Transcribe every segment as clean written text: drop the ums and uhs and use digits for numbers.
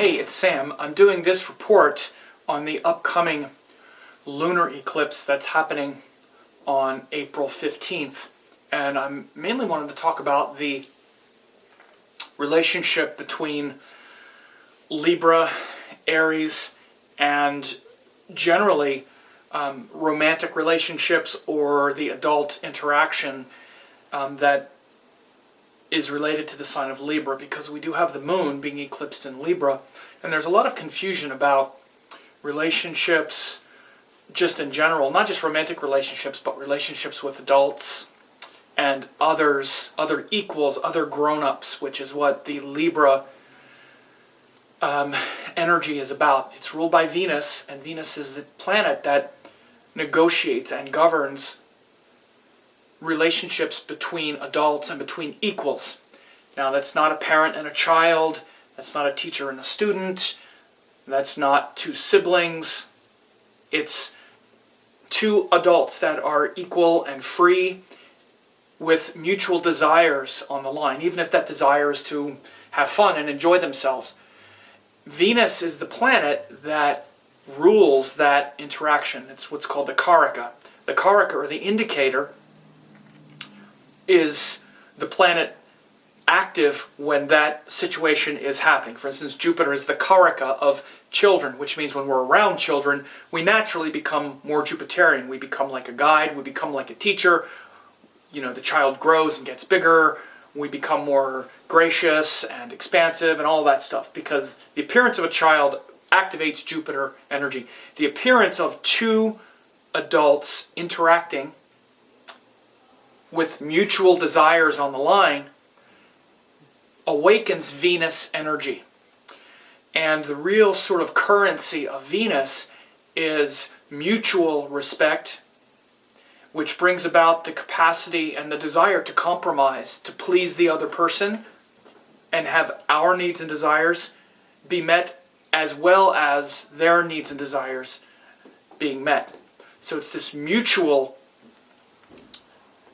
Hey, it's Sam. I'm doing this report on the upcoming lunar eclipse that's happening on April 15th. And I mainly wanted to talk about the relationship between Libra, Aries, and generally romantic relationships or the adult interaction that is related to the sign of Libra, because we do have the moon being eclipsed in Libra, and there's a lot of confusion about relationships just in general, not just romantic relationships, but relationships with adults and others, other equals, other grown-ups, which is what the Libra energy is about. It's ruled by Venus, and Venus is the planet that negotiates and governs relationships between adults and between equals. Now, that's not a parent and a child, that's not a teacher and a student, that's not two siblings. It's two adults that are equal and free with mutual desires on the line, even if that desire is to have fun and enjoy themselves. Venus is the planet that rules that interaction. It's what's called the Karaka. The Karaka, or the indicator, is the planet active when that situation is happening. For instance, Jupiter is the Karaka of children, which means when we're around children, we naturally become more Jupiterian. We become like a guide, we become like a teacher. You know, the child grows and gets bigger, we become more gracious and expansive and all that stuff, because the appearance of a child activates Jupiter energy. The appearance of two adults interacting with mutual desires on the line awakens Venus energy. And the real sort of currency of Venus is mutual respect, which brings about the capacity and the desire to compromise, to please the other person, and have our needs and desires be met as well as their needs and desires being met. So it's this mutual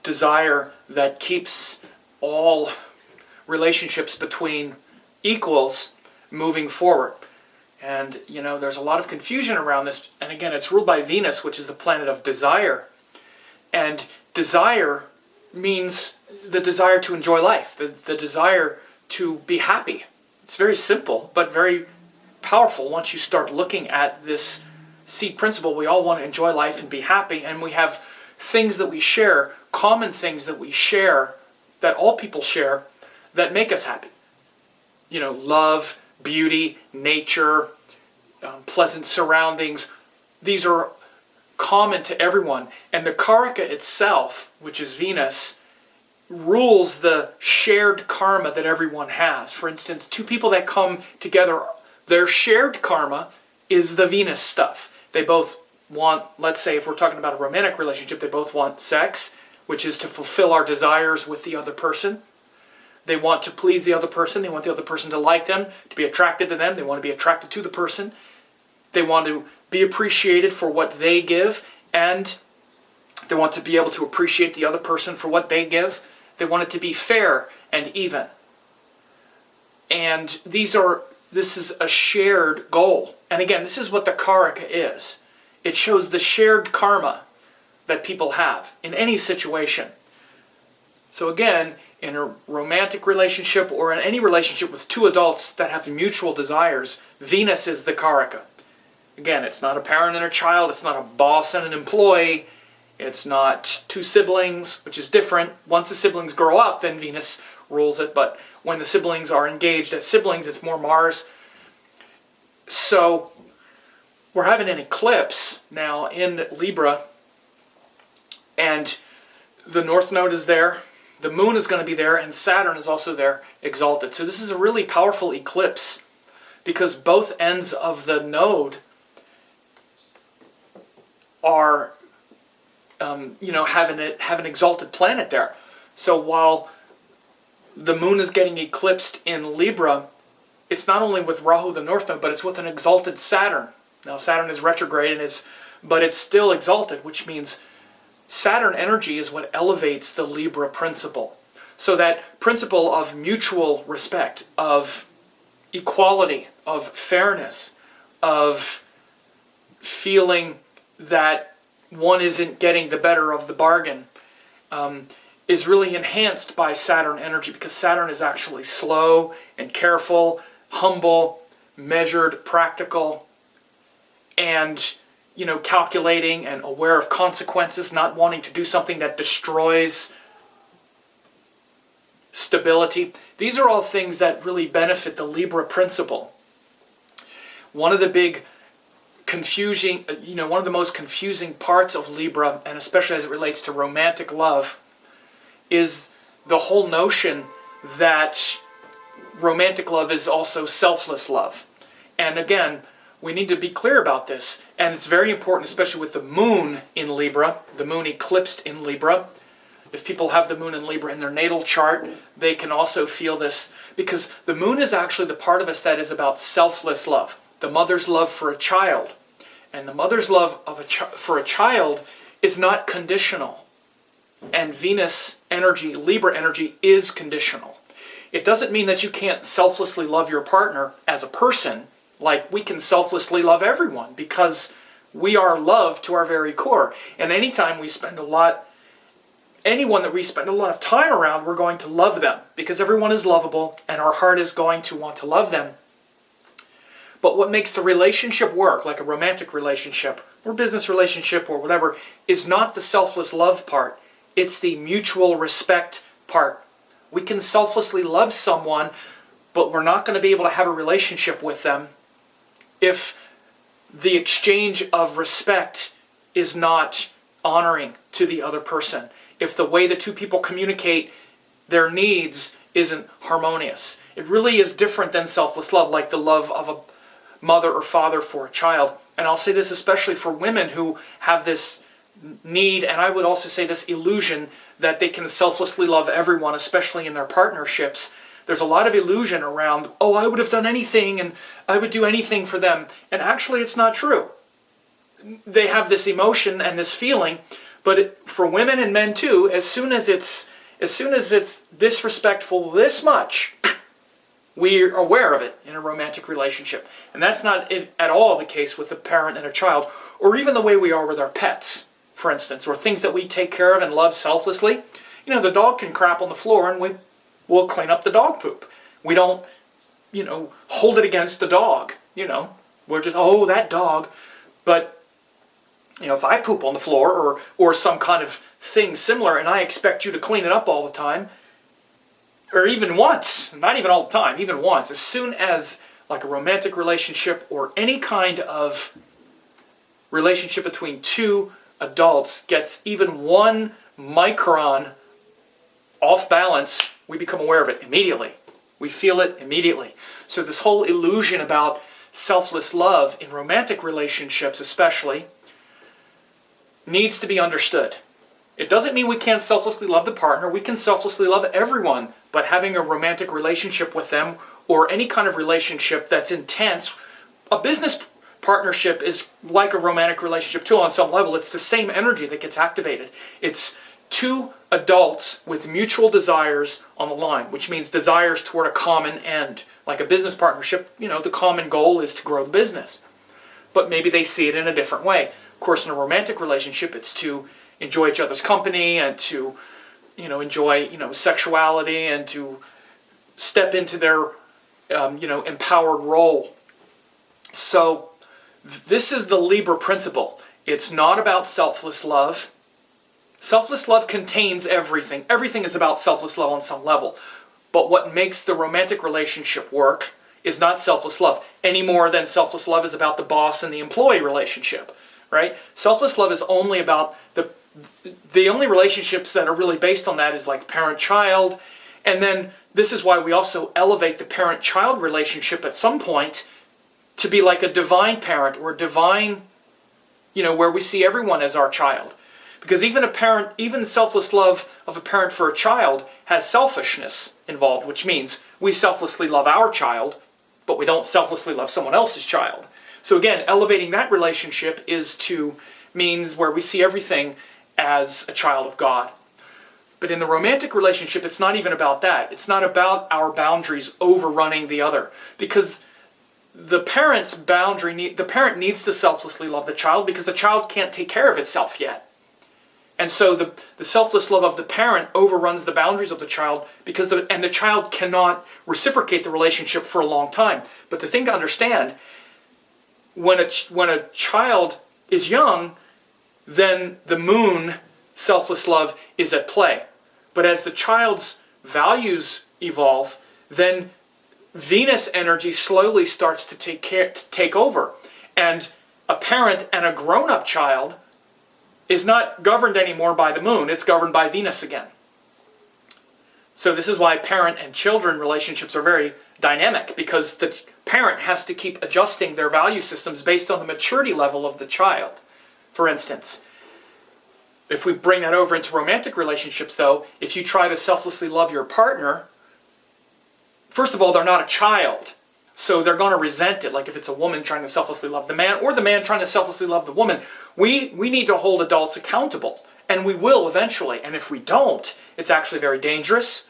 desire that keeps all relationships between equals moving forward. And, you know, there's a lot of confusion around this. And again, it's ruled by Venus, which is the planet of desire. And desire means the desire to enjoy life, the desire to be happy. It's very simple, but very powerful once you start looking at this seed principle. We all want to enjoy life and be happy, and we have things that we share, common things that we share, that all people share, that make us happy. You know, love, beauty, nature, pleasant surroundings. These are common to everyone. And the Karaka itself, which is Venus, rules the shared karma that everyone has. For instance, two people that come together, their shared karma is the Venus stuff. They both want, let's say if we're talking about a romantic relationship, they both want sex, which is to fulfill our desires with the other person. They want to please the other person. They want the other person to like them, to be attracted to them. They want to be attracted to the person. They want to be appreciated for what they give, and they want to be able to appreciate the other person for what they give. They want it to be fair and even. And this is a shared goal. And again, this is what the Karaka is. It shows the shared karma that people have in any situation. So again, in a romantic relationship or in any relationship with two adults that have mutual desires, Venus is the Karaka. Again, it's not a parent and a child, it's not a boss and an employee, it's not two siblings, which is different. Once the siblings grow up, then Venus rules it, but when the siblings are engaged as siblings, it's more Mars. So we're having an eclipse now in Libra, and the North Node is there, the Moon is going to be there, and Saturn is also there, exalted. So this is a really powerful eclipse, because both ends of the node are, have an exalted planet there. So while the Moon is getting eclipsed in Libra, it's not only with Rahu, the North Node, but it's with an exalted Saturn. Now Saturn is retrograde, but it's still exalted, which means Saturn energy is what elevates the Libra principle. So that principle of mutual respect, of equality, of fairness, of feeling that one isn't getting the better of the bargain, is really enhanced by Saturn energy, because Saturn is actually slow and careful, humble, measured, practical, and calculating and aware of consequences, not wanting to do something that destroys stability. These are all things that really benefit the Libra principle. One of the most confusing parts of Libra, and especially as it relates to romantic love, is the whole notion that romantic love is also selfless love. And again, we need to be clear about this, and it's very important, especially with the moon in Libra, the moon eclipsed in Libra. If people have the moon in Libra in their natal chart, they can also feel this, because the moon is actually the part of us that is about selfless love, the mother's love for a child. And the mother's love for a child is not conditional. And Venus energy, Libra energy, is conditional. It doesn't mean that you can't selflessly love your partner as a person. Like, we can selflessly love everyone, because we are love to our very core. And anytime we spend anyone that we spend a lot of time around, we're going to love them, because everyone is lovable and our heart is going to want to love them. But what makes the relationship work, like a romantic relationship or business relationship or whatever, is not the selfless love part. It's the mutual respect part. We can selflessly love someone, but we're not going to be able to have a relationship with them if the exchange of respect is not honoring to the other person. If the way the two people communicate their needs isn't harmonious. It really is different than selfless love, like the love of a mother or father for a child. And I'll say this especially for women who have this need, and I would also say this illusion, that they can selflessly love everyone, especially in their partnerships. There's a lot of illusion around, oh, I would have done anything and I would do anything for them. And actually it's not true. They have this emotion and this feeling, but for women and men too, as soon as it's disrespectful this much, we're aware of it in a romantic relationship. And that's not at all the case with a parent and a child, or even the way we are with our pets, for instance, or things that we take care of and love selflessly. The dog can crap on the floor and we'll clean up the dog poop. We don't, hold it against the dog. We're just, oh, that dog. But, if I poop on the floor or some kind of thing similar and I expect you to clean it up all the time, or even once, not even all the time, even once, as soon as like a romantic relationship or any kind of relationship between two adults gets even 1 micron off balance, we become aware of it immediately. We feel it immediately. So this whole illusion about selfless love in romantic relationships especially needs to be understood. It doesn't mean we can't selflessly love the partner. We can selflessly love everyone, but having a romantic relationship with them or any kind of relationship that's intense, a business partnership is like a romantic relationship too on some level. It's the same energy that gets activated. It's two adults with mutual desires on the line, which means desires toward a common end. Like a business partnership, the common goal is to grow the business. But maybe they see it in a different way. Of course, in a romantic relationship, it's to enjoy each other's company and to, enjoy, sexuality and to step into their, empowered role. So this is the Libra principle. It's not about selfless love. Selfless love contains everything. Everything is about selfless love on some level. But what makes the romantic relationship work is not selfless love, any more than selfless love is about the boss and the employee relationship, right? Selfless love is only about the only relationships that are really based on that is like parent-child. And then this is why we also elevate the parent-child relationship at some point to be like a divine parent or divine, where we see everyone as our child. Because even selfless love of a parent for a child has selfishness involved, which means we selflessly love our child, but we don't selflessly love someone else's child. So again, elevating that relationship means where we see everything as a child of God. But in the romantic relationship, it's not even about that. It's not about our boundaries overrunning the other. Because the parent needs to selflessly love the child because the child can't take care of itself yet. And so the selfless love of the parent overruns the boundaries of the child because the child cannot reciprocate the relationship for a long time. But the thing to understand, when a child is young, then the moon, selfless love, is at play. But as the child's values evolve, then Venus energy slowly starts to take over. And a parent and a grown-up child is not governed anymore by the moon. It's governed by Venus again. So this is why parent and children relationships are very dynamic, because the parent has to keep adjusting their value systems based on the maturity level of the child. For instance, if we bring that over into romantic relationships, though, if you try to selflessly love your partner, first of all, they're not a child, so they're going to resent it. Like if it's a woman trying to selflessly love the man, or the man trying to selflessly love the woman, we need to hold adults accountable, and we will eventually. And if we don't, it's actually very dangerous.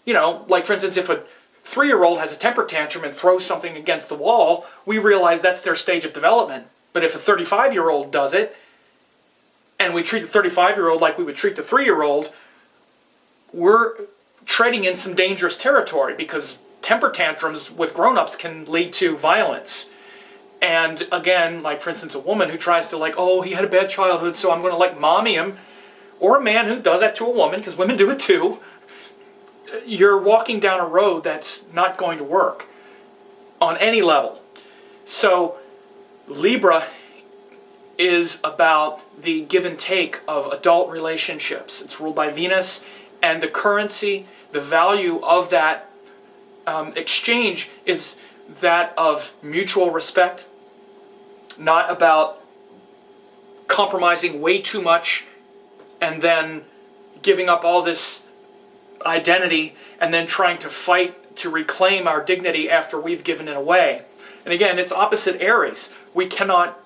You know, like for instance, if a 3-year-old has a temper tantrum and throws something against the wall, we realize that's their stage of development. But if a 35-year-old does it, and we treat the 35-year-old like we would treat the 3-year-old, we're treading in some dangerous territory, because temper tantrums with grown-ups can lead to violence. And again, like for instance, a woman who tries to oh, he had a bad childhood, so I'm going to mommy him, or a man who does that to a woman, because women do it too, you're walking down a road that's not going to work on any level. So Libra is about the give and take of adult relationships. It's ruled by Venus, and the currency, the value of that exchange is that of mutual respect, not about compromising way too much and then giving up all this identity and then trying to fight to reclaim our dignity after we've given it away. And again, it's opposite Aries. We cannot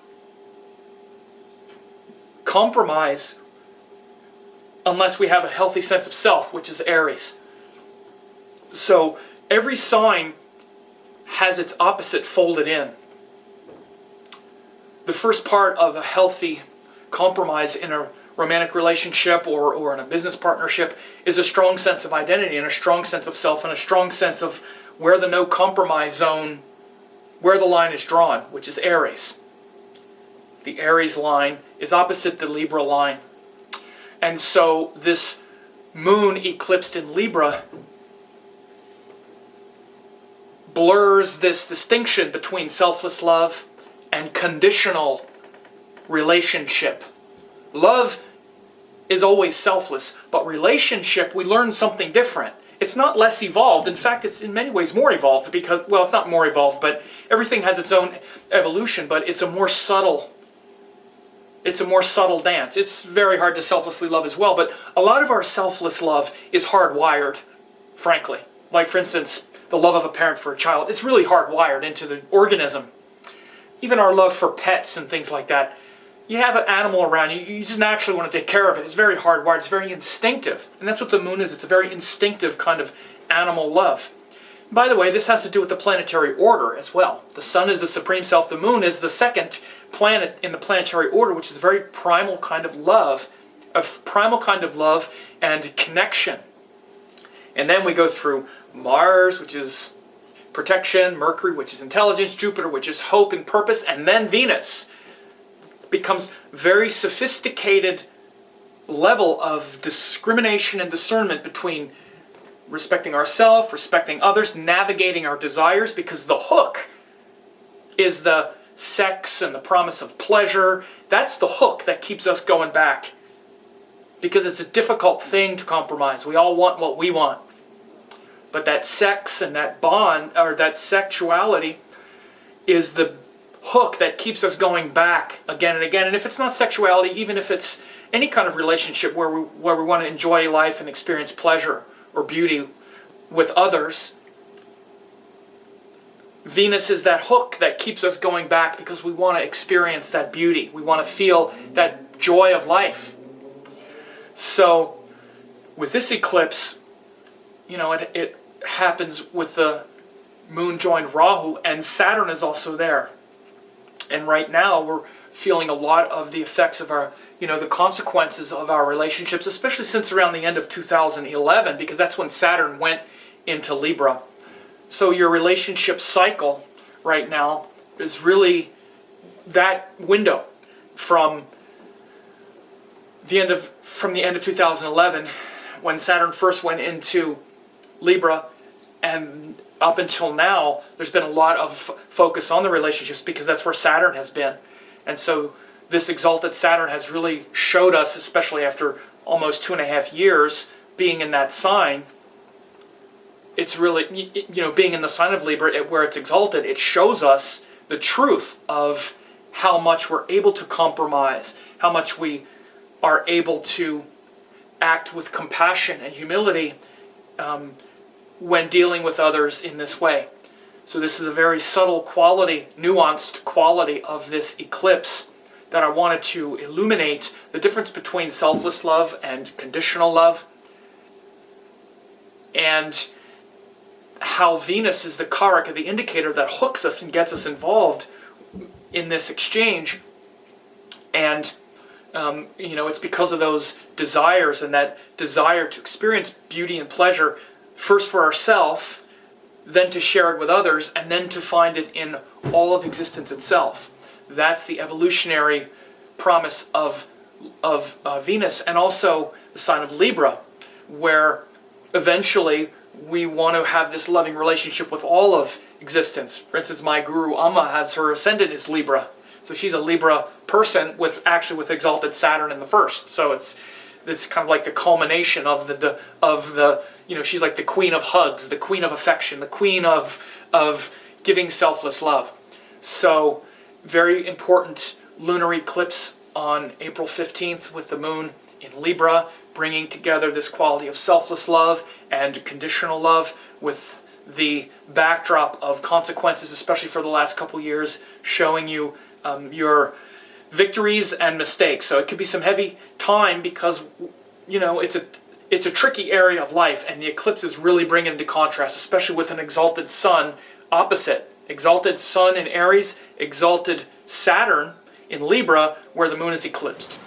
compromise unless we have a healthy sense of self, which is Aries. So every sign has its opposite folded in. The first part of a healthy compromise in a romantic relationship or in a business partnership is a strong sense of identity and a strong sense of self and a strong sense of where the no compromise zone, where the line is drawn, which is Aries. The Aries line is opposite the Libra line. And so this moon eclipsed in Libra blurs this distinction between selfless love and conditional relationship. Love is always selfless, but relationship, we learn something different. It's not less evolved. In fact, it's in many ways more evolved because, well, it's not more evolved, but everything has its own evolution, but it's a more subtle dance. It's very hard to selflessly love as well, but a lot of our selfless love is hardwired, frankly. Like, for instance, the love of a parent for a child. It's really hardwired into the organism. Even our love for pets and things like that. You have an animal around you, you just naturally want to take care of it. It's very hardwired, it's very instinctive. And that's what the moon is. It's a very instinctive kind of animal love. By the way, this has to do with the planetary order as well. The sun is the supreme self. The moon is the second planet in the planetary order, which is a very primal kind of love, and connection. And then we go through Mars, which is protection, Mercury, which is intelligence, Jupiter, which is hope and purpose, and then Venus becomes very sophisticated level of discrimination and discernment between respecting ourselves, respecting others, navigating our desires, because the hook is the sex and the promise of pleasure. That's the hook that keeps us going back, because it's a difficult thing to compromise. We all want what we want. But that sex and that bond, or that sexuality, is the hook that keeps us going back again and again. And if it's not sexuality, even if it's any kind of relationship where we want to enjoy life and experience pleasure or beauty with others, Venus is that hook that keeps us going back because we want to experience that beauty. We want to feel that joy of life. So with this eclipse, it happens with the moon joined Rahu, and Saturn is also there. And right now we're feeling a lot of the effects of our, the consequences of our relationships, especially since around the end of 2011, because that's when Saturn went into Libra. So your relationship cycle right now is really that window from the end of 2011, when Saturn first went into Libra, and up until now, there's been a lot of focus on the relationships because that's where Saturn has been. And so this exalted Saturn has really showed us, especially after almost 2.5 years being in that sign, it's really, being in the sign of Libra, where it's exalted, it shows us the truth of how much we're able to compromise, how much we are able to act with compassion and humility when dealing with others in this way. So this is a very subtle quality, nuanced quality of this eclipse that I wanted to illuminate the difference between selfless love and conditional love, and how Venus is the karaka, the indicator that hooks us and gets us involved in this exchange. And it's because of those desires and that desire to experience beauty and pleasure, first for ourselves, then to share it with others, and then to find it in all of existence itself. That's the evolutionary promise of Venus, and also the sign of Libra, where eventually we want to have this loving relationship with all of existence. For instance, my guru Amma has her ascendant is Libra. So she's a Libra person with exalted Saturn in the first. So it's kind of like the culmination of the she's like the queen of hugs, the queen of affection, the queen of giving selfless love. So very important lunar eclipse on April 15th with the moon in Libra, bringing together this quality of selfless love and conditional love with the backdrop of consequences, especially for the last couple years, showing you your victories and mistakes. So it could be some heavy time because, it's a tricky area of life, and the eclipse is really bringing into contrast, especially with an exalted sun opposite. Exalted sun in Aries, exalted Saturn in Libra, where the moon is eclipsed.